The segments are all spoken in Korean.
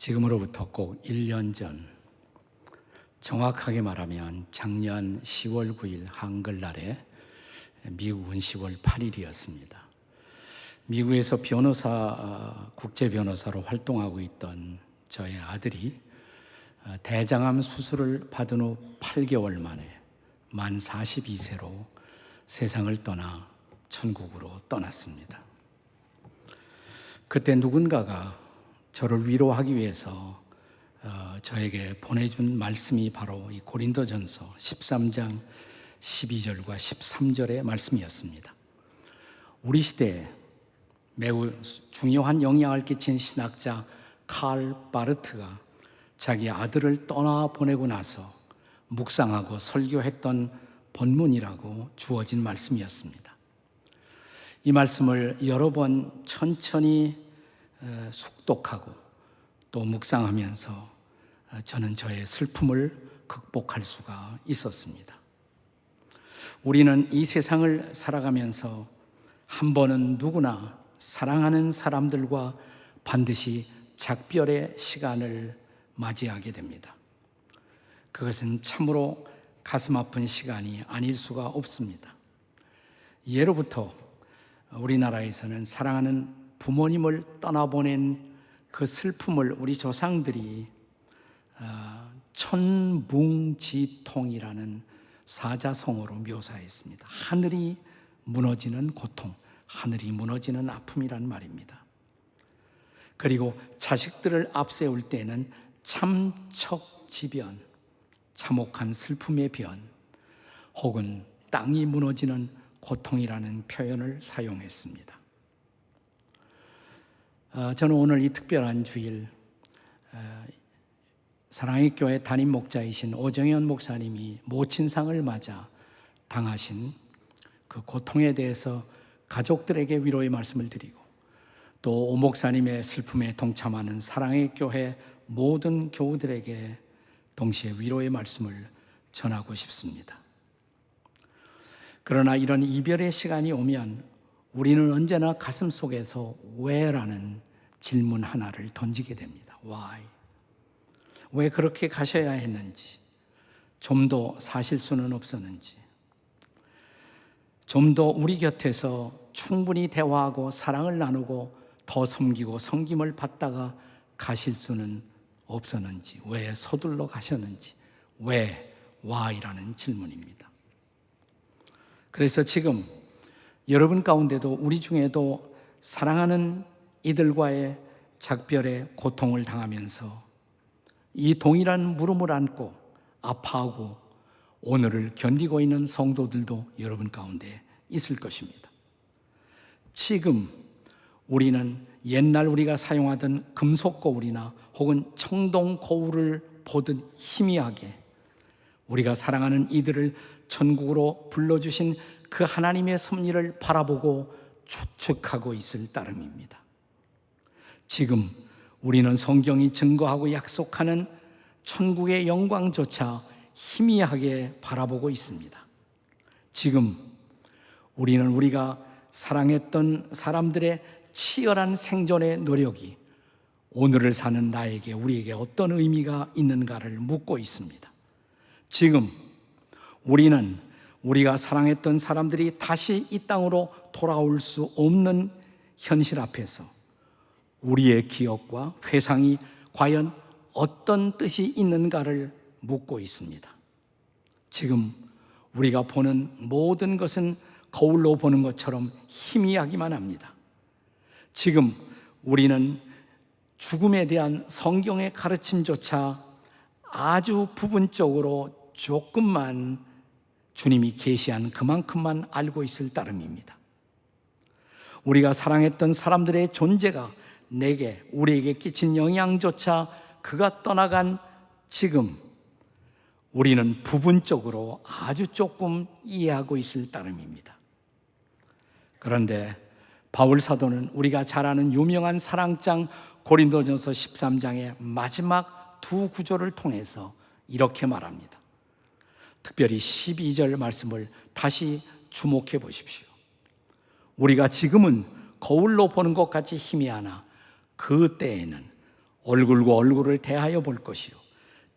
지금으로부터 꼭 1년 전, 정확하게 말하면 작년 10월 9일 한글날에 미국은 10월 8일이었습니다. 미국에서 국제 변호사로 활동하고 있던 저의 아들이 대장암 수술을 받은 후 8개월 만에 만 42세로 세상을 떠나 천국으로 떠났습니다. 그때 누군가가 저를 위로하기 위해서 저에게 보내준 말씀이 바로 이 고린도전서 13장 12절과 13절의 말씀이었습니다. 우리 시대에 매우 중요한 영향을 끼친 신학자 칼 바르트가 자기 아들을 떠나보내고 나서 묵상하고 설교했던 본문이라고 주어진 말씀이었습니다. 이 말씀을 여러 번 천천히 숙독하고 또 묵상하면서 저는 저의 슬픔을 극복할 수가 있었습니다. 우리는 이 세상을 살아가면서 한 번은 누구나 사랑하는 사람들과 반드시 작별의 시간을 맞이하게 됩니다. 그것은 참으로 가슴 아픈 시간이 아닐 수가 없습니다. 예로부터 우리나라에서는 사랑하는 부모님을 떠나보낸 그 슬픔을 우리 조상들이 천붕지통이라는 사자성어로 묘사했습니다. 하늘이 무너지는 고통, 하늘이 무너지는 아픔이란 말입니다. 그리고 자식들을 앞세울 때는 참척지변, 참혹한 슬픔의 변, 혹은 땅이 무너지는 고통이라는 표현을 사용했습니다. 저는 오늘 이 특별한 주일 사랑의 교회 담임 목자이신 오정현 목사님이 모친상을 맞아 당하신 그 고통에 대해서 가족들에게 위로의 말씀을 드리고 또 오 목사님의 슬픔에 동참하는 사랑의 교회 모든 교우들에게 동시에 위로의 말씀을 전하고 싶습니다. 그러나 이런 이별의 시간이 오면 우리는 언제나 가슴 속에서 왜라는 질문 하나를 던지게 됩니다. Why? 왜 그렇게 가셔야 했는지, 좀 더 사실 수는 없었는지, 좀 더 우리 곁에서 충분히 대화하고 사랑을 나누고 더 섬기고 섬김을 받다가 가실 수는 없었는지, 왜 서둘러 가셨는지, 왜 Why라는 질문입니다. 그래서 지금 여러분 가운데도 우리 중에도 사랑하는 이들과의 작별의 고통을 당하면서 이 동일한 물음을 안고 아파하고 오늘을 견디고 있는 성도들도 여러분 가운데 있을 것입니다. 지금 우리는 옛날 우리가 사용하던 금속 거울이나 혹은 청동 거울을 보듯 희미하게 우리가 사랑하는 이들을 천국으로 불러주신 그 하나님의 섭리를 바라보고 추측하고 있을 따름입니다. 지금 우리는 성경이 증거하고 약속하는 천국의 영광조차 희미하게 바라보고 있습니다. 지금 우리는 우리가 사랑했던 사람들의 치열한 생존의 노력이 오늘을 사는 나에게, 우리에게 어떤 의미가 있는가를 묻고 있습니다. 지금 우리는 우리가 사랑했던 사람들이 다시 이 땅으로 돌아올 수 없는 현실 앞에서 우리의 기억과 회상이 과연 어떤 뜻이 있는가를 묻고 있습니다. 지금 우리가 보는 모든 것은 거울로 보는 것처럼 희미하기만 합니다. 지금 우리는 죽음에 대한 성경의 가르침조차 아주 부분적으로 조금만 주님이 계시한 그만큼만 알고 있을 따름입니다. 우리가 사랑했던 사람들의 존재가 우리에게 끼친 영향조차 그가 떠나간 지금 우리는 부분적으로 아주 조금 이해하고 있을 따름입니다. 그런데 바울 사도는 우리가 잘 아는 유명한 사랑장 고린도전서 13장의 마지막 두 구절을 통해서 이렇게 말합니다. 특별히 12절 말씀을 다시 주목해 보십시오. 우리가 지금은 거울로 보는 것 같이 희미하나 그 때에는 얼굴과 얼굴을 대하여 볼 것이요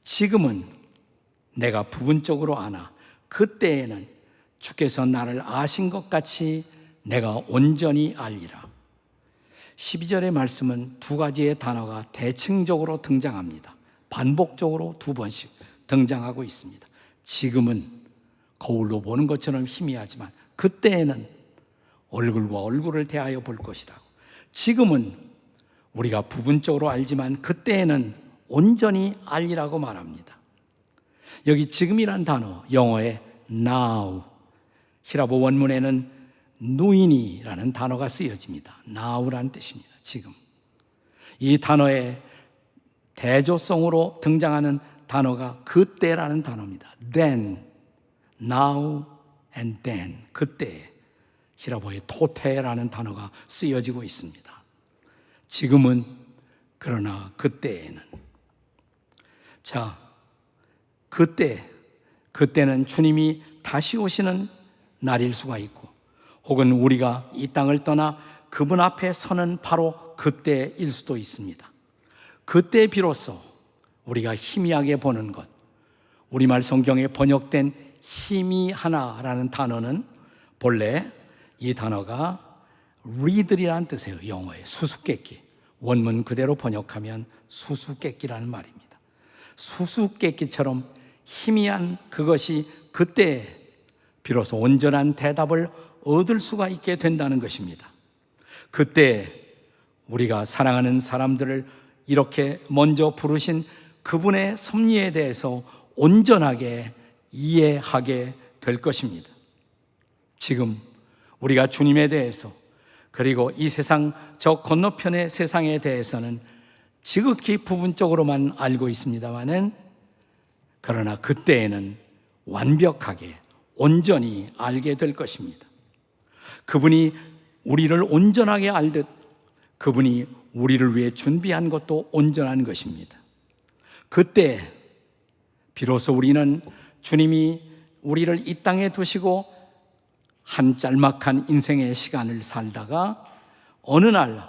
지금은 내가 부분적으로 아나 그때에는 주께서 나를 아신 것 같이 내가 온전히 알리라. 12절의 말씀은 두 가지의 단어가 대칭적으로 등장합니다. 반복적으로 두 번씩 등장하고 있습니다. 지금은 거울로 보는 것처럼 희미하지만 그때에는 얼굴과 얼굴을 대하여 볼 것이라고. 지금은 우리가 부분적으로 알지만 그때에는 온전히 알리라고 말합니다. 여기 지금이란 단어, 영어의 now, 히라보 원문에는 누이니라는 단어가 쓰여집니다. now라는 뜻입니다. 지금. 이 단어의 대조성으로 등장하는 단어가 그때라는 단어입니다. then, now and then, 그때. 히라보의 토테라는 단어가 쓰여지고 있습니다. 지금은 그러나 그때에는. 자, 그때는 주님이 다시 오시는 날일 수가 있고 혹은 우리가 이 땅을 떠나 그분 앞에 서는 바로 그때일 수도 있습니다. 그때 비로소 우리가 희미하게 보는 것, 우리말 성경에 번역된 희미하나라는 단어는 본래 이 단어가 리들이라는 뜻이에요. 영어의 수수께끼. 원문 그대로 번역하면 수수께끼라는 말입니다. 수수께끼처럼 희미한 그것이 그때 비로소 온전한 대답을 얻을 수가 있게 된다는 것입니다. 그때 우리가 사랑하는 사람들을 이렇게 먼저 부르신 그분의 섭리에 대해서 온전하게 이해하게 될 것입니다. 지금 우리가 주님에 대해서 그리고 이 세상 저 건너편의 세상에 대해서는 지극히 부분적으로만 알고 있습니다마는 그러나 그때에는 완벽하게 온전히 알게 될 것입니다. 그분이 우리를 온전하게 알듯 그분이 우리를 위해 준비한 것도 온전한 것입니다. 그때 비로소 우리는 주님이 우리를 이 땅에 두시고 한 짤막한 인생의 시간을 살다가 어느 날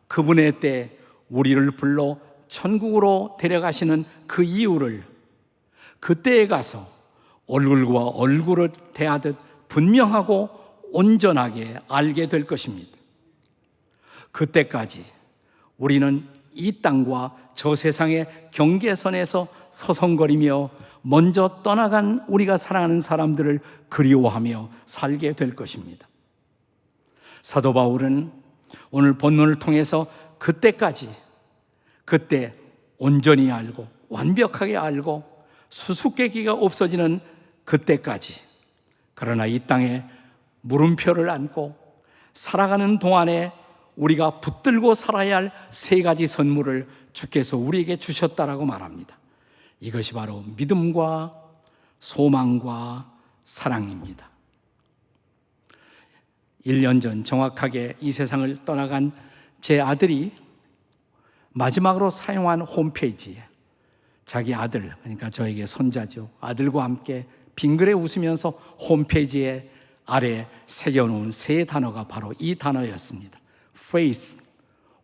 그분의 때 우리를 불러 천국으로 데려가시는 그 이유를 그때에 가서 얼굴과 얼굴을 대하듯 분명하고 온전하게 알게 될 것입니다. 그때까지 우리는 이 땅과 저 세상의 경계선에서 서성거리며 먼저 떠나간 우리가 사랑하는 사람들을 그리워하며 살게 될 것입니다. 사도 바울은 오늘 본문을 통해서 그때까지, 그때 온전히 알고 완벽하게 알고 수수께끼가 없어지는 그때까지, 그러나 이 땅에 물음표를 안고 살아가는 동안에 우리가 붙들고 살아야 할 세 가지 선물을 주께서 우리에게 주셨다라고 말합니다. 이것이 바로 믿음과 소망과 사랑입니다. 1년 전 정확하게 이 세상을 떠나간 제 아들이 마지막으로 사용한 홈페이지에 자기 아들, 그러니까 저에게 손자죠, 아들과 함께 빙그레 웃으면서 홈페이지에 아래 새겨놓은 세 단어가 바로 이 단어였습니다. Faith,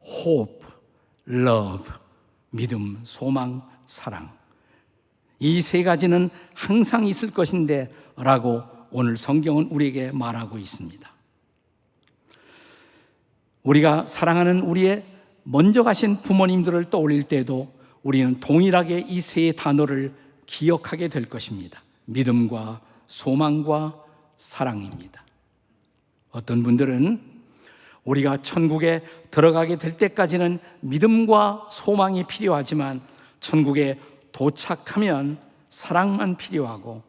Hope, Love, 믿음, 소망, 사랑. 이 세 가지는 항상 있을 것인데 라고 오늘 성경은 우리에게 말하고 있습니다. 우리가 사랑하는 우리의 먼저 가신 부모님들을 떠올릴 때도 우리는 동일하게 이 세 단어를 기억하게 될 것입니다. 믿음과 소망과 사랑입니다. 어떤 분들은 우리가 천국에 들어가게 될 때까지는 믿음과 소망이 필요하지만 천국에 도착하면 사랑만 필요하고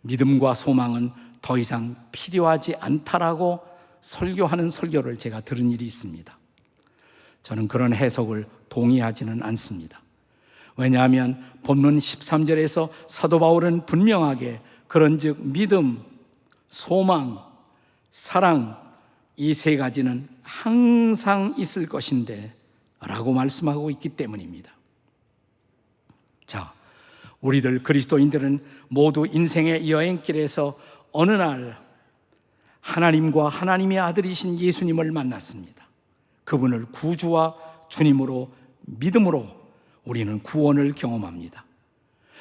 믿음과 소망은 더 이상 필요하지 않다라고 설교하는 설교를 제가 들은 일이 있습니다. 저는 그런 해석을 동의하지는 않습니다. 왜냐하면 본문 13절에서 사도 바울은 분명하게 그런즉 믿음, 소망, 사랑 이 세 가지는 항상 있을 것인데 라고 말씀하고 있기 때문입니다. 자, 우리들 그리스도인들은 모두 인생의 여행길에서 어느 날 하나님과 하나님의 아들이신 예수님을 만났습니다. 그분을 구주와 주님으로 믿음으로 우리는 구원을 경험합니다.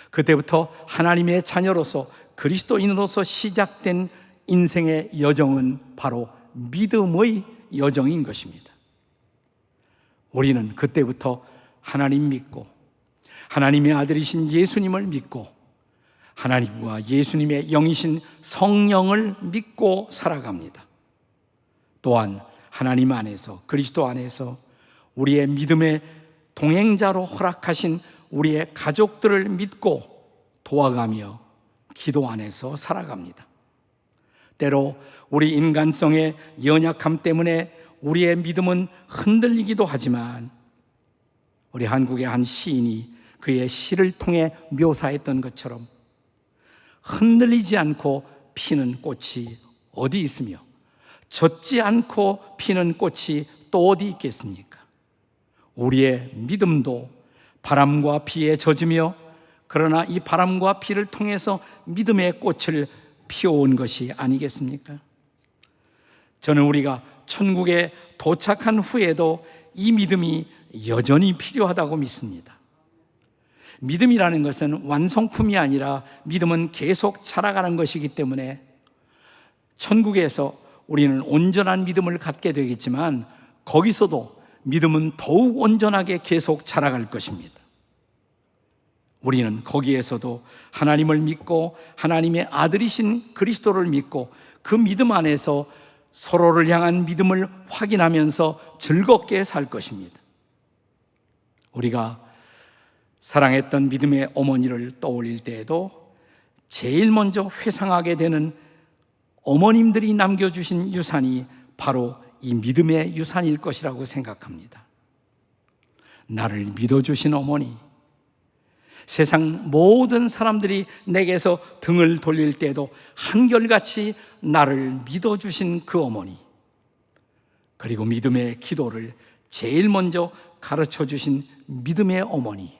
그때부터 하나님의 자녀로서 그리스도인으로서 시작된 인생의 여정은 바로 믿음의 여정인 것입니다. 우리는 그때부터 하나님 믿고 하나님의 아들이신 예수님을 믿고 하나님과 예수님의 영이신 성령을 믿고 살아갑니다. 또한 하나님 안에서, 그리스도 안에서 우리의 믿음의 동행자로 허락하신 우리의 가족들을 믿고 도와가며 기도 안에서 살아갑니다. 때로 우리 인간성의 연약함 때문에 우리의 믿음은 흔들리기도 하지만 우리 한국의 한 시인이 그의 시를 통해 묘사했던 것처럼 흔들리지 않고 피는 꽃이 어디 있으며 젖지 않고 피는 꽃이 또 어디 있겠습니까? 우리의 믿음도 바람과 비에 젖으며 그러나 이 바람과 비를 통해서 믿음의 꽃을 피워온 것이 아니겠습니까? 저는 우리가 천국에 도착한 후에도 이 믿음이 여전히 필요하다고 믿습니다. 믿음이라는 것은 완성품이 아니라 믿음은 계속 자라가는 것이기 때문에 천국에서 우리는 온전한 믿음을 갖게 되겠지만 거기서도 믿음은 더욱 온전하게 계속 자라갈 것입니다. 우리는 거기에서도 하나님을 믿고 하나님의 아들이신 그리스도를 믿고 그 믿음 안에서 서로를 향한 믿음을 확인하면서 즐겁게 살 것입니다. 우리가 사랑했던 믿음의 어머니를 떠올릴 때에도 제일 먼저 회상하게 되는 어머님들이 남겨주신 유산이 바로 이 믿음의 유산일 것이라고 생각합니다. 나를 믿어주신 어머니, 세상 모든 사람들이 내게서 등을 돌릴 때도 한결같이 나를 믿어주신 그 어머니, 그리고 믿음의 기도를 제일 먼저 가르쳐 주신 믿음의 어머니.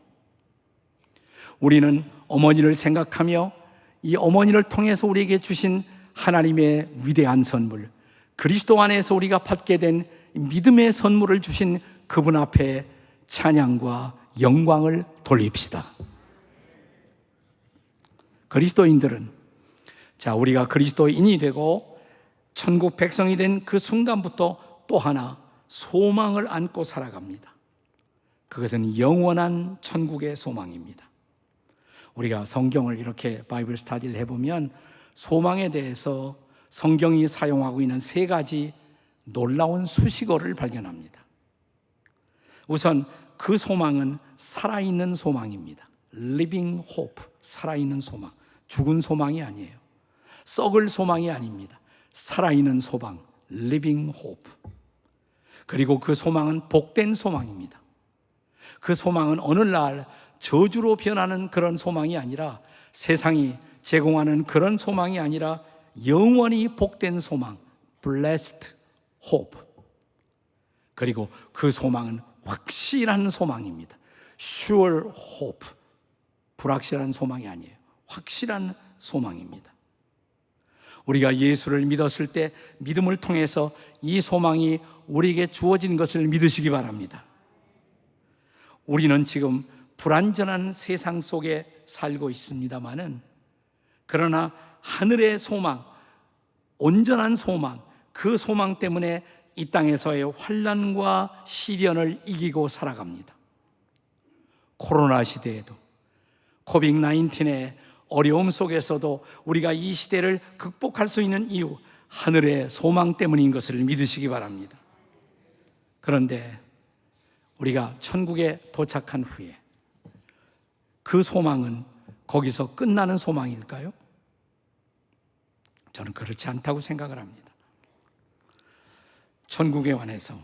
우리는 어머니를 생각하며 이 어머니를 통해서 우리에게 주신 하나님의 위대한 선물, 그리스도 안에서 우리가 받게 된 믿음의 선물을 주신 그분 앞에 찬양과 영광을 돌립시다. 그리스도인들은 우리가 그리스도인이 되고 천국 백성이 된 그 순간부터 또 하나 소망을 안고 살아갑니다. 그것은 영원한 천국의 소망입니다. 우리가 성경을 이렇게 바이블 스터디를 해보면 소망에 대해서 성경이 사용하고 있는 세 가지 놀라운 수식어를 발견합니다. 우선 그 소망은 살아있는 소망입니다. Living hope, 살아있는 소망. 죽은 소망이 아니에요. 썩을 소망이 아닙니다. 살아있는 소망, Living hope. 그리고 그 소망은 복된 소망입니다. 그 소망은 오늘날 저주로 변하는 그런 소망이 아니라, 세상이 제공하는 그런 소망이 아니라 영원히 복된 소망, Blessed hope. 그리고 그 소망은 확실한 소망입니다. Sure hope. 불확실한 소망이 아니에요. 확실한 소망입니다. 우리가 예수를 믿었을 때 믿음을 통해서 이 소망이 우리에게 주어진 것을 믿으시기 바랍니다. 우리는 지금 불완전한 세상 속에 살고 있습니다마는, 그러나 하늘의 소망, 온전한 소망, 그 소망 때문에 이 땅에서의 환난과 시련을 이기고 살아갑니다. 코로나 시대에도, 코비드-19의 어려움 속에서도 우리가 이 시대를 극복할 수 있는 이유, 하늘의 소망 때문인 것을 믿으시기 바랍니다. 그런데 우리가 천국에 도착한 후에 그 소망은 거기서 끝나는 소망일까요? 저는 그렇지 않다고 생각을 합니다. 천국에 관해서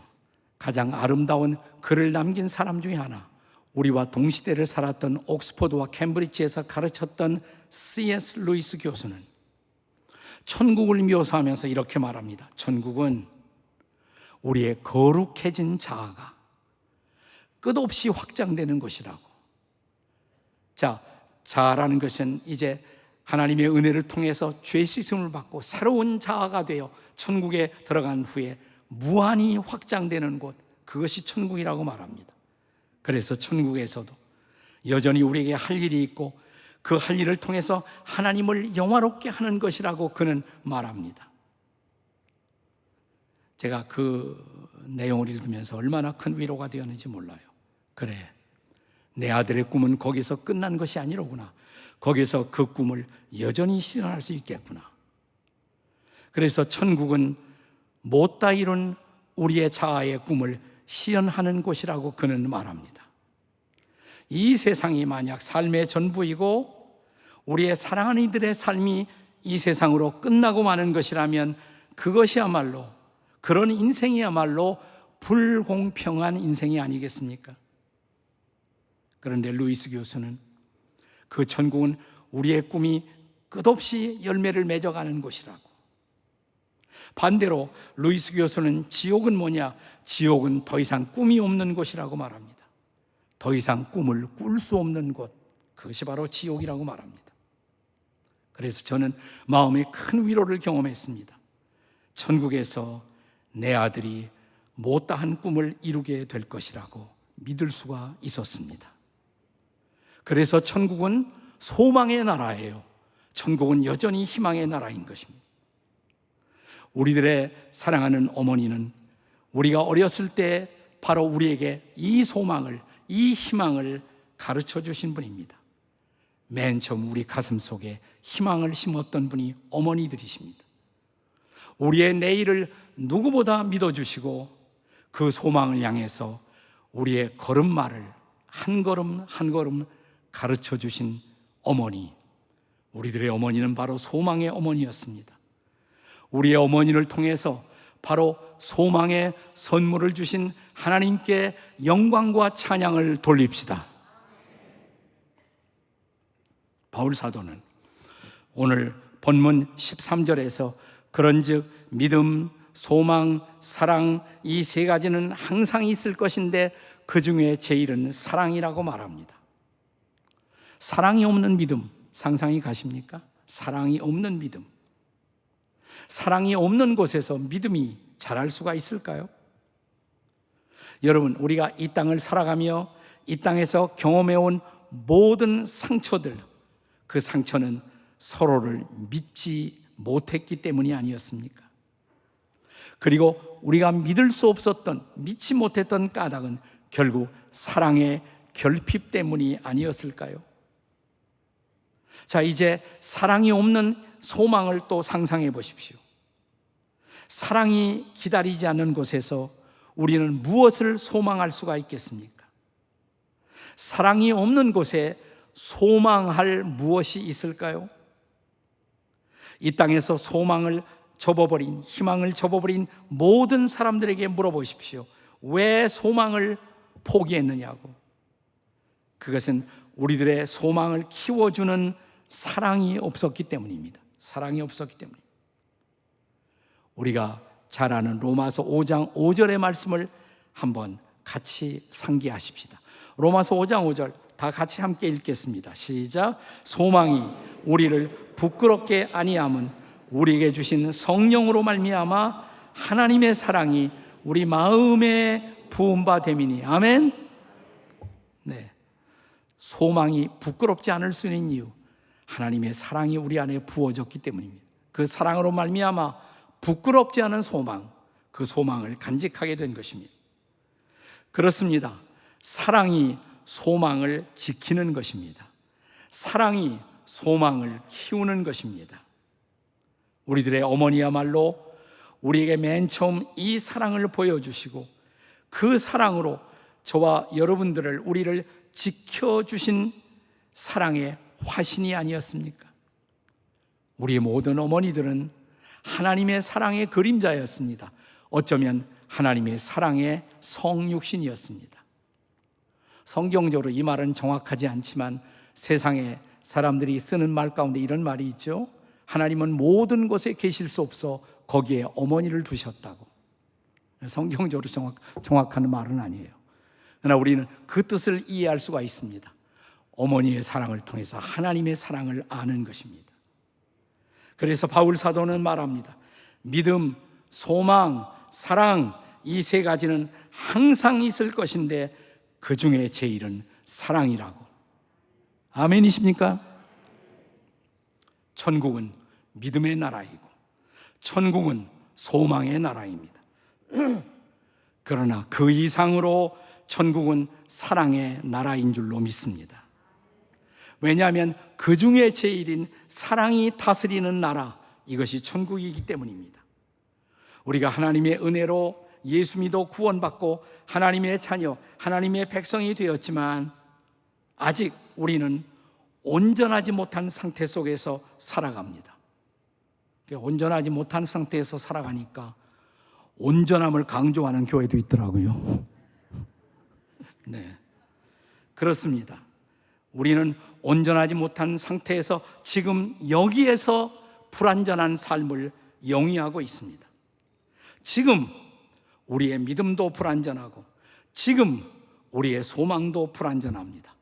가장 아름다운 글을 남긴 사람 중에 하나, 우리와 동시대를 살았던 옥스퍼드와 캠브리지에서 가르쳤던 C.S. 루이스 교수는 천국을 묘사하면서 이렇게 말합니다. 천국은 우리의 거룩해진 자아가 끝없이 확장되는 것이라고. 자아라는 것은 이제 하나님의 은혜를 통해서 죄 씻음을 받고 새로운 자아가 되어 천국에 들어간 후에 무한히 확장되는 곳, 그것이 천국이라고 말합니다. 그래서 천국에서도 여전히 우리에게 할 일이 있고 그 할 일을 통해서 하나님을 영화롭게 하는 것이라고 그는 말합니다. 제가 그 내용을 읽으면서 얼마나 큰 위로가 되었는지 몰라요. 그래, 내 아들의 꿈은 거기서 끝난 것이 아니로구나. 거기서 그 꿈을 여전히 실현할 수 있겠구나. 그래서 천국은 못다 이룬 우리의 자아의 꿈을 실현하는 곳이라고 그는 말합니다. 이 세상이 만약 삶의 전부이고 우리의 사랑하는 이들의 삶이 이 세상으로 끝나고 마는 것이라면 그것이야말로, 그런 인생이야말로 불공평한 인생이 아니겠습니까? 그런데 루이스 교수는 그 천국은 우리의 꿈이 끝없이 열매를 맺어가는 곳이라고. 반대로 루이스 교수는 지옥은 뭐냐? 지옥은 더 이상 꿈이 없는 곳이라고 말합니다. 더 이상 꿈을 꿀 수 없는 곳, 그것이 바로 지옥이라고 말합니다. 그래서 저는 마음에 큰 위로를 경험했습니다. 천국에서 내 아들이 못다한 꿈을 이루게 될 것이라고 믿을 수가 있었습니다. 그래서 천국은 소망의 나라예요. 천국은 여전히 희망의 나라인 것입니다. 우리들의 사랑하는 어머니는 우리가 어렸을 때 바로 우리에게 이 소망을, 이 희망을 가르쳐 주신 분입니다. 맨 처음 우리 가슴 속에 희망을 심었던 분이 어머니들이십니다. 우리의 내일을 누구보다 믿어주시고 그 소망을 향해서 우리의 걸음마를 한 걸음 한 걸음 가르쳐 주신 어머니, 우리들의 어머니는 바로 소망의 어머니였습니다. 우리의 어머니를 통해서 바로 소망의 선물을 주신 하나님께 영광과 찬양을 돌립시다. 바울 사도는 오늘 본문 13절에서 그런즉 믿음, 소망, 사랑, 이 세 가지는 항상 있을 것인데 그 중에 제일은 사랑이라고 말합니다. 사랑이 없는 믿음 상상이 가십니까? 사랑이 없는 믿음, 사랑이 없는 곳에서 믿음이 자랄 수가 있을까요? 여러분, 우리가 이 땅을 살아가며 이 땅에서 경험해온 모든 상처들, 그 상처는 서로를 믿지 못했기 때문이 아니었습니까? 그리고 우리가 믿을 수 없었던, 믿지 못했던 까닭은 결국 사랑의 결핍 때문이 아니었을까요? 자, 이제 사랑이 없는 소망을 또 상상해 보십시오. 사랑이 기다리지 않는 곳에서 우리는 무엇을 소망할 수가 있겠습니까? 사랑이 없는 곳에 소망할 무엇이 있을까요? 이 땅에서 소망을 접어버린, 희망을 접어버린 모든 사람들에게 물어보십시오. 왜 소망을 포기했느냐고. 그것은 우리들의 소망을 키워주는 사랑이 없었기 때문입니다. 사랑이 없었기 때문입니다. 우리가 잘 아는 로마서 5장 5절의 말씀을 한번 같이 상기하십시다. 로마서 5장 5절 다 같이 함께 읽겠습니다. 시작. 소망이 우리를 부끄럽게 아니함은 우리에게 주신 성령으로 말미암아 하나님의 사랑이 우리 마음에 부은 바 됨이니. 아멘. 네, 소망이 부끄럽지 않을 수 있는 이유, 하나님의 사랑이 우리 안에 부어졌기 때문입니다. 그 사랑으로 말미암아 부끄럽지 않은 소망, 그 소망을 간직하게 된 것입니다. 그렇습니다. 사랑이 소망을 지키는 것입니다. 사랑이 소망을 키우는 것입니다. 우리들의 어머니야말로 우리에게 맨 처음 이 사랑을 보여주시고 그 사랑으로 저와 여러분들을, 우리를 지켜주신 사랑의 화신이 아니었습니까? 우리 모든 어머니들은 하나님의 사랑의 그림자였습니다. 어쩌면 하나님의 사랑의 성육신이었습니다. 성경적으로 이 말은 정확하지 않지만 세상에 사람들이 쓰는 말 가운데 이런 말이 있죠. 하나님은 모든 곳에 계실 수 없어 거기에 어머니를 두셨다고. 성경적으로 정확한 말은 아니에요. 그러나 우리는 그 뜻을 이해할 수가 있습니다. 어머니의 사랑을 통해서 하나님의 사랑을 아는 것입니다. 그래서 바울 사도는 말합니다. 믿음, 소망, 사랑, 이 세 가지는 항상 있을 것인데 그 중에 제일은 사랑이라고. 아멘이십니까? 천국은 믿음의 나라이고 천국은 소망의 나라입니다. 그러나 그 이상으로 천국은 사랑의 나라인 줄로 믿습니다. 왜냐하면 그 중에 제일인 사랑이 다스리는 나라, 이것이 천국이기 때문입니다. 우리가 하나님의 은혜로 예수 믿어 구원받고 하나님의 자녀, 하나님의 백성이 되었지만 아직 우리는 온전하지 못한 상태 속에서 살아갑니다. 온전하지 못한 상태에서 살아가니까 온전함을 강조하는 교회도 있더라고요. 네, 그렇습니다. 우리는 온전하지 못한 상태에서 지금 여기에서 불완전한 삶을 영위하고 있습니다. 지금 우리의 믿음도 불완전하고 지금 우리의 소망도 불완전합니다.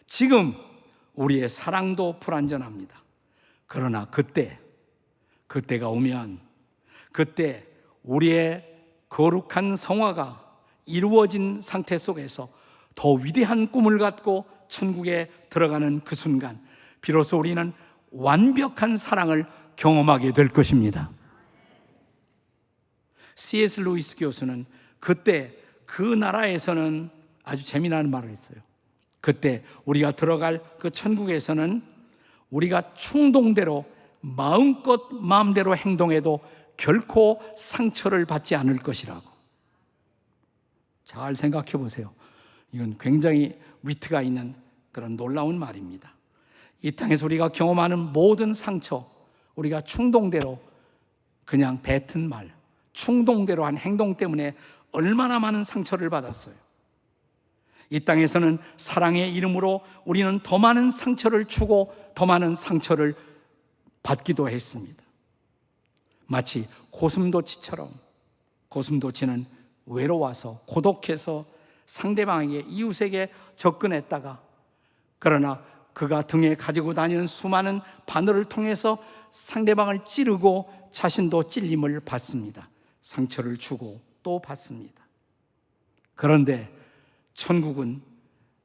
지금 우리의 사랑도 불완전합니다. 그러나 그때가 오면 그때 우리의 거룩한 성화가 이루어진 상태 속에서 더 위대한 꿈을 갖고 천국에 들어가는 그 순간 비로소 우리는 완벽한 사랑을 경험하게 될 것입니다. C.S. 루이스 교수는 그때 그 나라에서는 아주 재미난 말을 했어요. 그때 우리가 들어갈 그 천국에서는 우리가 충동대로 마음껏 마음대로 행동해도 결코 상처를 받지 않을 것이라고. 잘 생각해 보세요. 이건 굉장히 위트가 있는 그런 놀라운 말입니다. 이 땅에서 우리가 경험하는 모든 상처, 우리가 충동대로 그냥 뱉은 말, 충동대로 한 행동 때문에 얼마나 많은 상처를 받았어요. 이 땅에서는 사랑의 이름으로 우리는 더 많은 상처를 주고 더 많은 상처를 받기도 했습니다. 마치 고슴도치처럼 고슴도치는 외로워서 고독해서 상대방에게, 이웃에게 접근했다가 그러나 그가 등에 가지고 다니는 수많은 바늘을 통해서 상대방을 찌르고 자신도 찔림을 받습니다. 상처를 주고 또 받습니다. 그런데 천국은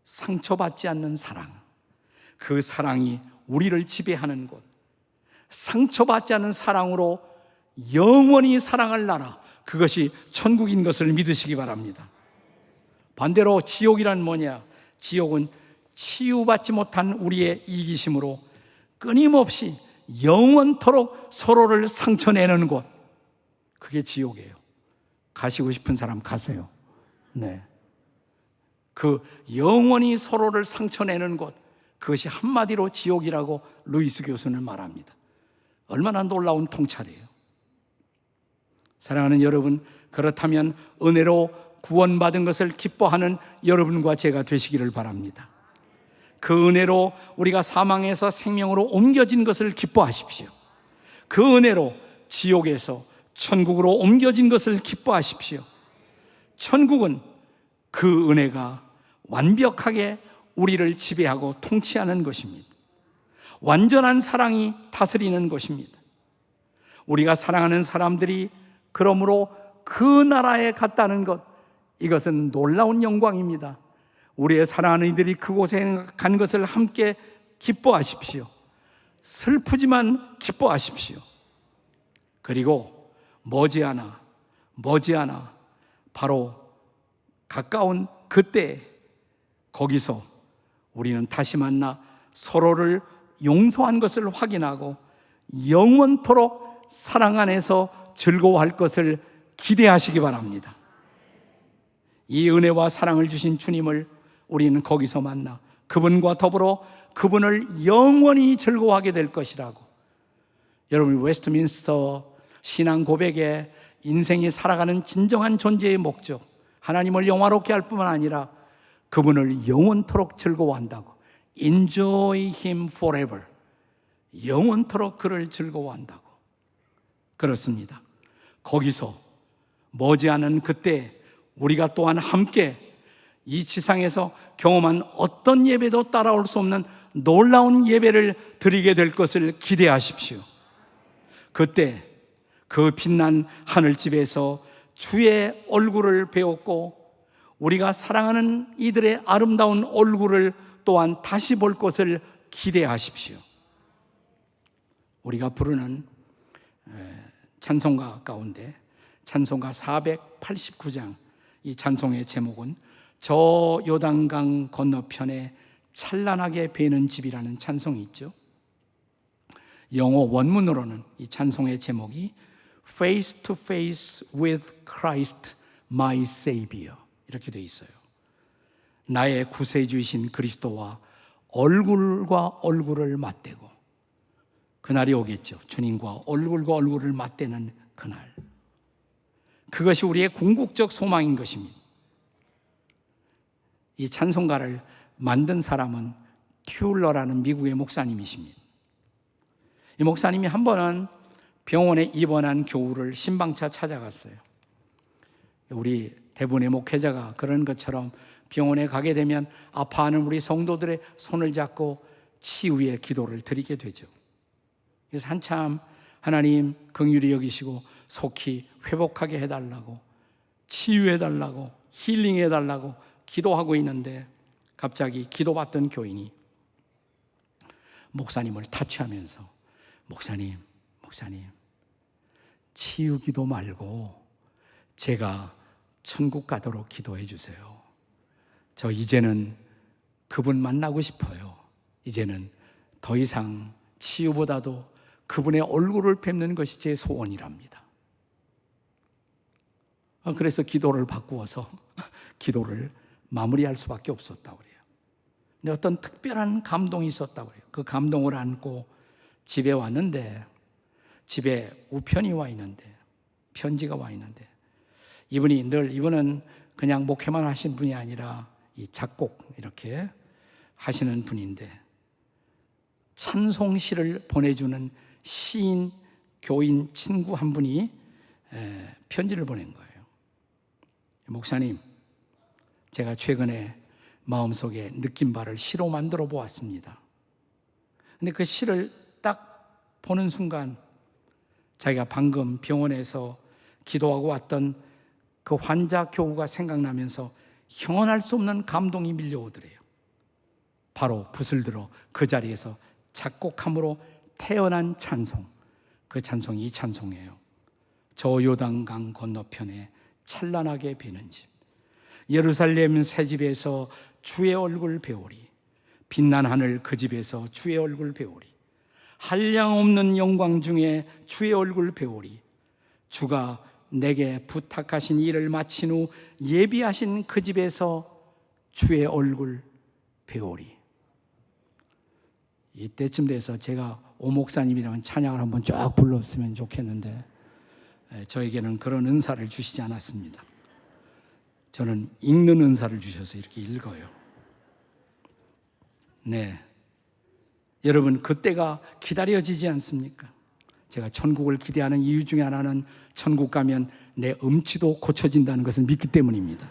상처받지 않는 사랑, 그 사랑이 우리를 지배하는 곳, 상처받지 않는 사랑으로 영원히 사랑할 나라, 그것이 천국인 것을 믿으시기 바랍니다. 반대로 지옥이란 뭐냐? 지옥은 치유받지 못한 우리의 이기심으로 끊임없이 영원토록 서로를 상처내는 곳, 그게 지옥이에요. 가시고 싶은 사람 가세요. 네. 그 영원히 서로를 상처내는 곳, 그것이 한마디로 지옥이라고 루이스 교수는 말합니다. 얼마나 놀라운 통찰이에요. 사랑하는 여러분, 그렇다면 은혜로 구원받은 것을 기뻐하는 여러분과 제가 되시기를 바랍니다. 그 은혜로 우리가 사망에서 생명으로 옮겨진 것을 기뻐하십시오. 그 은혜로 지옥에서 천국으로 옮겨진 것을 기뻐하십시오. 천국은 그 은혜가 완벽하게 우리를 지배하고 통치하는 것입니다. 완전한 사랑이 다스리는 것입니다. 우리가 사랑하는 사람들이 그러므로 그 나라에 갔다는 것, 이것은 놀라운 영광입니다. 우리의 사랑하는 이들이 그곳에 간 것을 함께 기뻐하십시오. 슬프지만 기뻐하십시오. 그리고 머지않아 바로 가까운 그때 거기서 우리는 다시 만나 서로를 용서한 것을 확인하고 영원토록 사랑 안에서 즐거워할 것을 기대하시기 바랍니다. 이 은혜와 사랑을 주신 주님을 우리는 거기서 만나 그분과 더불어 그분을 영원히 즐거워하게 될 것이라고. 여러분, 웨스트민스터 신앙 고백에 인생이 살아가는 진정한 존재의 목적, 하나님을 영화롭게 할 뿐만 아니라 그분을 영원토록 즐거워한다고. Enjoy Him forever. 영원토록 그를 즐거워한다고. 그렇습니다. 거기서 머지않은 그때 우리가 또한 함께 이 지상에서 경험한 어떤 예배도 따라올 수 없는 놀라운 예배를 드리게 될 것을 기대하십시오. 그때 그 빛난 하늘집에서 주의 얼굴을 배웠고 우리가 사랑하는 이들의 아름다운 얼굴을 또한 다시 볼 것을 기대하십시오. 우리가 부르는 찬송가 가운데 찬송가 489장, 이 찬송의 제목은 저 요단강 건너편에 찬란하게 베는 집이라는 찬송이 있죠. 영어 원문으로는 이 찬송의 제목이 Face to Face with Christ my Savior 이렇게 되어 있어요. 나의 구세주이신 그리스도와 얼굴과 얼굴을 맞대고, 그날이 오겠죠. 주님과 얼굴과 얼굴을 맞대는 그날. 그것이 우리의 궁극적 소망인 것입니다. 이 찬송가를 만든 사람은 튜울러라는 미국의 목사님이십니다. 이 목사님이 한 번은 병원에 입원한 교우를 신방차 찾아갔어요. 우리 대부분의 목회자가 그런 것처럼 병원에 가게 되면 아파하는 우리 성도들의 손을 잡고 치유의 기도를 드리게 되죠. 그래서 한참 하나님 긍휼히 여기시고 속히 회복하게 해달라고, 치유해달라고, 힐링해달라고 기도하고 있는데 갑자기 기도받던 교인이 목사님을 타치하면서 목사님 치유기도 말고 제가 천국 가도록 기도해 주세요. 저 이제는 그분 만나고 싶어요. 이제는 더 이상 치유보다도 그분의 얼굴을 뵙는 것이 제 소원이랍니다. 그래서 기도를 바꾸어서 기도를 마무리할 수밖에 없었다고 그래요. 근데 어떤 특별한 감동이 있었다고 그래요. 그 감동을 안고 집에 왔는데, 집에 우편이 와 있는데, 편지가 와 있는데, 이분은 그냥 목회만 하신 분이 아니라 이 작곡 이렇게 하시는 분인데, 찬송시를 보내주는 시인, 교인 친구 한 분이 편지를 보낸 거예요. 목사님, 제가 최근에 마음속에 느낀 바를 시로 만들어 보았습니다. 근데 그 시를 딱 보는 순간 자기가 방금 병원에서 기도하고 왔던 그 환자 교우가 생각나면서 형언할 수 없는 감동이 밀려오더래요. 바로 붓을 들어 그 자리에서 작곡함으로 태어난 찬송, 그 찬송이 이 찬송이에요. 저 요단강 건너편에 찬란하게 비는 집, 예루살렘 새 집에서 주의 얼굴 배우리, 빛난 하늘 그 집에서 주의 얼굴 배우리, 한량없는 영광 중에 주의 얼굴 배우리, 주가 내게 부탁하신 일을 마친 후 예비하신 그 집에서 주의 얼굴 배우리. 이때쯤 돼서 제가 오 목사님이랑 찬양을 한번 쫙 불렀으면 좋겠는데 저에게는 그런 은사를 주시지 않았습니다. 저는 읽는 은사를 주셔서 이렇게 읽어요. 네, 여러분, 그때가 기다려지지 않습니까? 제가 천국을 기대하는 이유 중에 하나는 천국 가면 내 음치도 고쳐진다는 것을 믿기 때문입니다.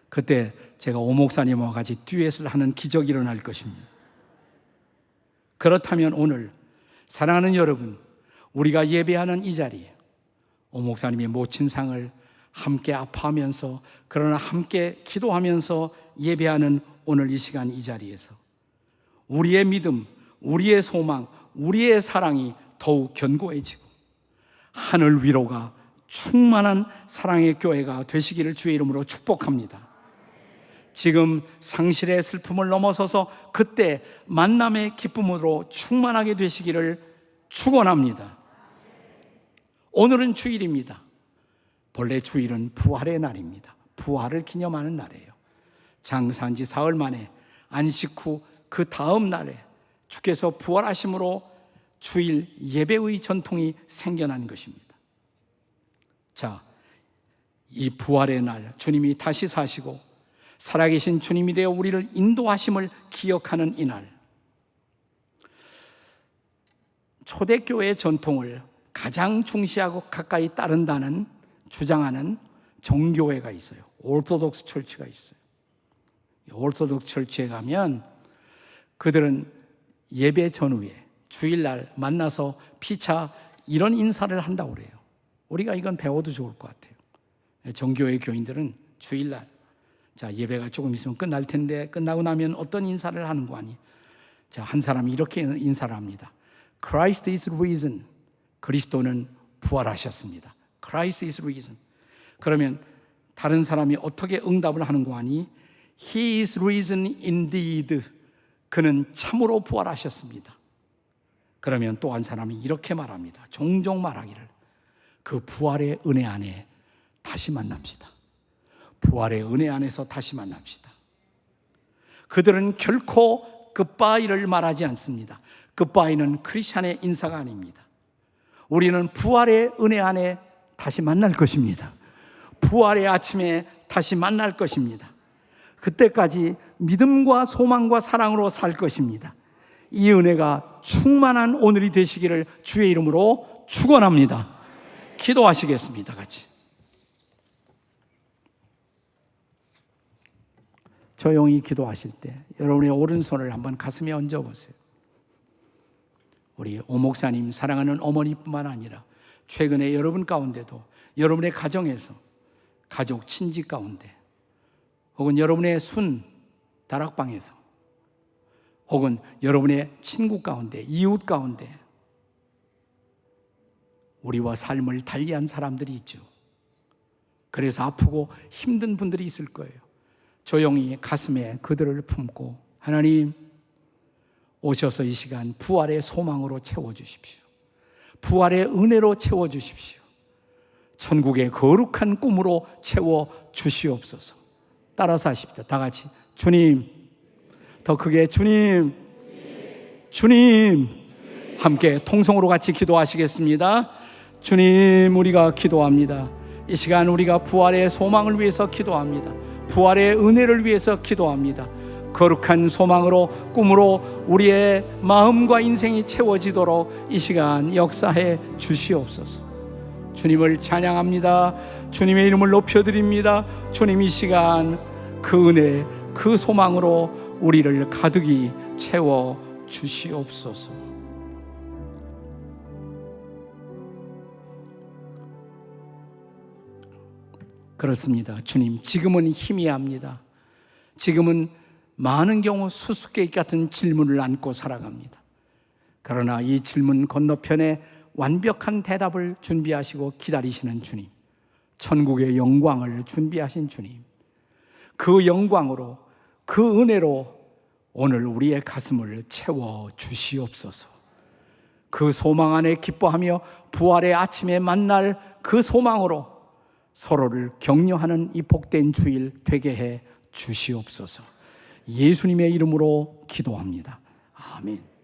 그때 제가 오 목사님과 같이 듀엣을 하는 기적이 일어날 것입니다. 그렇다면 오늘 사랑하는 여러분, 우리가 예배하는 이 자리에 오 목사님의 모친상을 함께 아파하면서, 그러나 함께 기도하면서 예배하는 오늘 이 시간, 이 자리에서 우리의 믿음, 우리의 소망, 우리의 사랑이 더욱 견고해지고 하늘 위로가 충만한 사랑의 교회가 되시기를 주의 이름으로 축복합니다. 지금 상실의 슬픔을 넘어서서 그때 만남의 기쁨으로 충만하게 되시기를 축원합니다. 오늘은 주일입니다. 본래 주일은 부활의 날입니다. 부활을 기념하는 날이에요. 장사한 지 사흘 만에 안식 후 그 다음 날에 주께서 부활하심으로 주일 예배의 전통이 생겨난 것입니다. 자, 이 부활의 날, 주님이 다시 사시고 살아계신 주님이 되어 우리를 인도하심을 기억하는 이날, 초대교회의 전통을 가장 중시하고 가까이 따른다는 주장하는 정교회가 있어요. 오르토독스 철치가 있어요. 오르토독스 철치에 가면 그들은 예배 전후에 주일날 만나서 피차 이런 인사를 한다고 그래요. 우리가 이건 배워도 좋을 것 같아요. 정교회 교인들은 주일날 자, 예배가 조금 있으면 끝날 텐데 끝나고 나면 어떤 인사를 하는 거 아니? 자, 한 사람이 이렇게 인사를 합니다. Christ is risen. 그리스도는 부활하셨습니다. Christ is risen. 그러면 다른 사람이 어떻게 응답을 하는 거 아니? He is risen indeed. 그는 참으로 부활하셨습니다. 그러면 또 한 사람이 이렇게 말합니다. 종종 말하기를, 그 부활의 은혜 안에 다시 만납시다. 부활의 은혜 안에서 다시 만납시다. 그들은 결코 굿바이를 말하지 않습니다. 굿바이는 크리스찬의 인사가 아닙니다. 우리는 부활의 은혜 안에 다시 만날 것입니다. 부활의 아침에 다시 만날 것입니다. 그때까지 믿음과 소망과 사랑으로 살 것입니다. 이 은혜가 충만한 오늘이 되시기를 주의 이름으로 축원합니다. 기도하시겠습니다. 같이 조용히 기도하실 때 여러분의 오른손을 한번 가슴에 얹어보세요. 우리 오 목사님 사랑하는 어머니뿐만 아니라 최근에 여러분 가운데도 여러분의 가정에서 가족 친지 가운데 혹은 여러분의 순 다락방에서 혹은 여러분의 친구 가운데 이웃 가운데 우리와 삶을 달리한 사람들이 있죠. 그래서 아프고 힘든 분들이 있을 거예요. 조용히 가슴에 그들을 품고 하나님 오셔서 이 시간 부활의 소망으로 채워주십시오. 부활의 은혜로 채워주십시오. 천국의 거룩한 꿈으로 채워주시옵소서. 따라서 하십시오. 다 같이 주님, 더 크게 주님, 주님, 함께 통성으로 같이 기도하시겠습니다. 주님, 우리가 기도합니다. 이 시간 우리가 부활의 소망을 위해서 기도합니다. 부활의 은혜를 위해서 기도합니다. 거룩한 소망으로 꿈으로 우리의 마음과 인생이 채워지도록 이 시간 역사해 주시옵소서. 주님을 찬양합니다. 주님의 이름을 높여드립니다. 주님, 이 시간 그 은혜, 그 소망으로 우리를 가득히 채워 주시옵소서. 그렇습니다. 주님, 지금은 희미합니다. 지금은 많은 경우 수수께끼 같은 질문을 안고 살아갑니다. 그러나 이 질문 건너편에 완벽한 대답을 준비하시고 기다리시는 주님, 천국의 영광을 준비하신 주님, 그 영광으로, 그 은혜로 오늘 우리의 가슴을 채워 주시옵소서. 그 소망 안에 기뻐하며 부활의 아침에 만날 그 소망으로 서로를 격려하는 이 복된 주일 되게 해 주시옵소서. 예수님의 이름으로 기도합니다. 아멘.